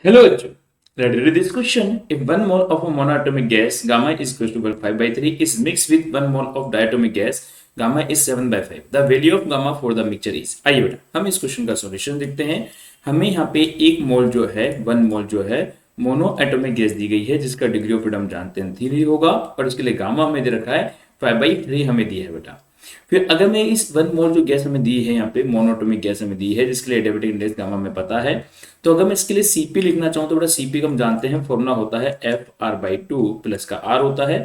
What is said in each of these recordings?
Hello, Arjun. Ready this question. If 1 mole of a monoatomic gas, gamma is equal to 5 by 3, is mixed with 1 mole of diatomic gas, gamma is 7 by 5. The value of gamma for the mixture is. आइए बेटा हम इस question का solution देखते हैं। हमें यहाँ पे एक मोल जो है 1 मोल जो है मोनो एटोमिक गैस दी गई है जिसका डिग्री ऑफ फ्रीडम जानते हैं 3 होगा और इसके लिए गामा हमें दे रखा है 5 by 3 हमें दिया है बेटा। फिर अगर मैं इस 1 मोल जो गैस हमें दी है यहाँ पे मोनोटोमिक गैस हमें दी है जिसके लिए एडियाबेटिक इंडेक्स गामा हमें पता है, तो अगर मैं इसके लिए सीपी लिखना चाहूँ तो बेटा सीपी का हम जानते हैं फॉर्मूला होता है F R by two plus का आर होता है।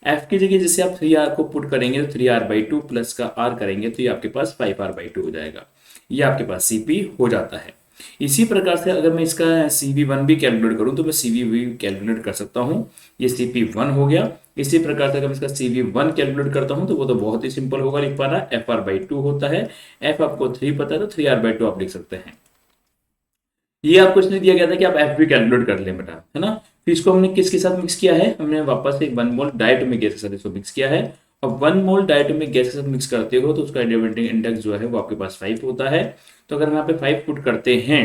एफ की जगह जैसे आप 3r को पुट करेंगे तो 3r/2 प्लस का आर करेंगे तो ये आपके पास 5r/2 हो जाएगा। ये आपके पास सीपी हो जाता है। इसी प्रकार से अगर मैं इसका CV1 भी कैलकुलेट करूं तो मैं CV भी कैलकुलेट कर सकता हूं। ये CP1 हो गया। इसी प्रकार से अगर मैं इसका CV1 कैलकुलेट करता हूं तो वो तो बहुत ही सिंपल होगा, लिख पाना FR/2 होता है। F आपको 3 पता है तो 3R/2 आप लिख सकते हैं। ये आपको इसलिए दिया गया था कि आप F भी कैलकुलेट कर लें बेटा, है ना। फिर इसको हमने किसके साथ मिक्स किया है, हमने वापस से 1 मोल डायटोमिक गैस के साथ इसको मिक्स किया है। अब 1 मोल डायटोमिक गैस के साथ मिक्स करते हो तो उसका एडियाबेटिक इंडेक्स जो है वो आपके पास 5 होता है। तो अगर हम यहाँ पे 5 पुट करते हैं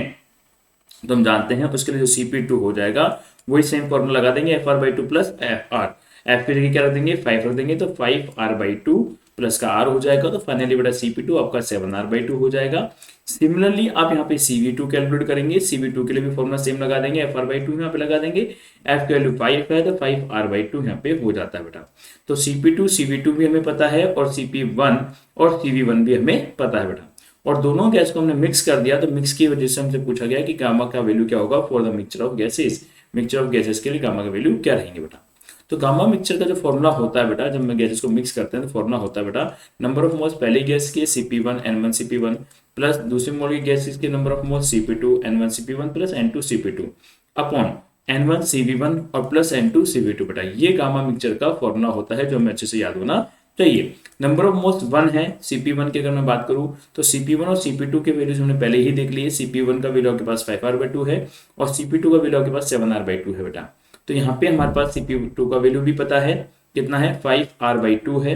तो हम जानते हैं उसके लिए जो CP2 हो जाएगा वही सेम फॉर्मूला लगा देंगे FR/2 प्लस FR। F की जगह क्या रख देंगे 5 रख देंगे तो 5R/2 प्लस का R हो जाएगा। तो फाइनली बेटा CP2 आपका 7R/2 हो जाएगा। सिमिलरली आप यहाँ पे CV2 कैलकुलेट करेंगे। CV2 के लिए भी फॉर्मूला सेम लगा देंगे, FR/2 यहाँ पे लगा देंगे। F की वैल्यू 5 है तो 5R/2 यहाँ पे हो जाता है बेटा। तो CP2 CV2 भी हमें पता है और CP1 और CV1 भी हमें पता है बेटा। और दोनों गैस को हमने मिक्स कर दिया तो मिक्स की वजह से हमसे पूछा गया कि गामा का वैल्यू क्या होगा for the mixture of gases. Mixture of gases के लिए गामा का वैल्यू क्या रहेंगे बेटा। तो गामा मिक्सचर का जो फॉर्मूला होता है बेटा, जब मैं गैसेस को मिक्स करते हैं तो फॉर्मूला होता है बेटा नंबर ऑफ मोल्स पहली गैस के CP1 N1 CP1 प्लस दूसरे मोल की गैसेस के number of moles CP2 N1 CP1 plus N2 CP2 upon N1 CV1 और प्लस N2 CV2 बेटा। ये गामा मिक्सचर का फॉर्मूला होता है जो हमें अच्छे से याद होना चाहिए। नंबर ऑफ मोल्स 1 है। CP1 की अगर मैं बात करूं तो CP1 और CP2 के वैल्यूज हमने पहले ही देख लिए। CP1 का वैल्यू आपके पास 5R/2 है और CP2 का वैल्यू आपके पास 7R/2 है बेटा। तो यहाँ पे हमारे पास CP2 का वैल्यू भी पता है कितना है 5R/2 है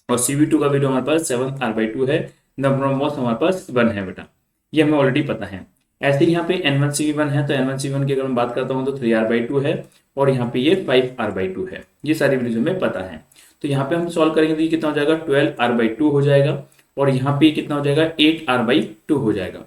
और CV2 का वैल्यू हमारे पास 7R/2 है। नंबर ऑफ मोल्स हमारे पास 1 है बेटा, ये हमें ऑलरेडी पता है। ऐसे ही यहाँ पे N1 CV1 है तो N1 CV1 की अगर मैं बात करता हूँ तो 3R/2 है और यहाँ पे ये 5R/2 है। ये सारी वैल्यूज हमें पता है। तो यहाँ पे हम सॉल्व करेंगे तो ये कितना हो जाएगा 12R/2 हो जाएगा और यहाँ पे कितना हो जाएगा 8R/2 हो जाएगा।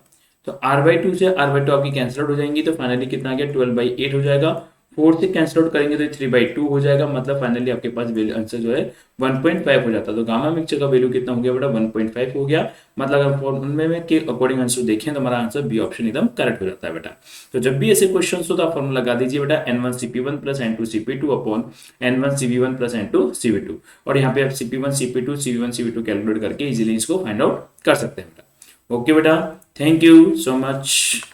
तो R/2 से R/2 आपकी कैंसिल आउट हो जाएंगी तो फाइनली कितना आ गया 12/8 हो जाएगा। 4 से कैंसिल आउट करेंगे तो 3/2 हो जाएगा। मतलब फाइनली आपके पास वैल्यू आंसर जो है 1.5 हो जाता है। तो गामा मिक्सचर का वैल्यू कितना हो गया बेटा 1.5 हो गया। मतलब अगर फॉर्मूले में के अकॉर्डिंग आंसर देखें तो हमारा आंसर बी ऑप्शन एकदम करेक्ट हो जाता है बेटा। तो जब भी ऐसे क्वेश्चन हो तो आप फॉर्मूला लगा दीजिए बेटा N1 CP1 plus N2 CP2 upon N1 CV1 plus N2 CV2 और यहाँ पे आप CP1 CP2 CV1 CV2 calculate करके इजीली इसको फाइंड आउट कर सकते हैं बेटा। ओके बेटा, थैंक यू सो मच।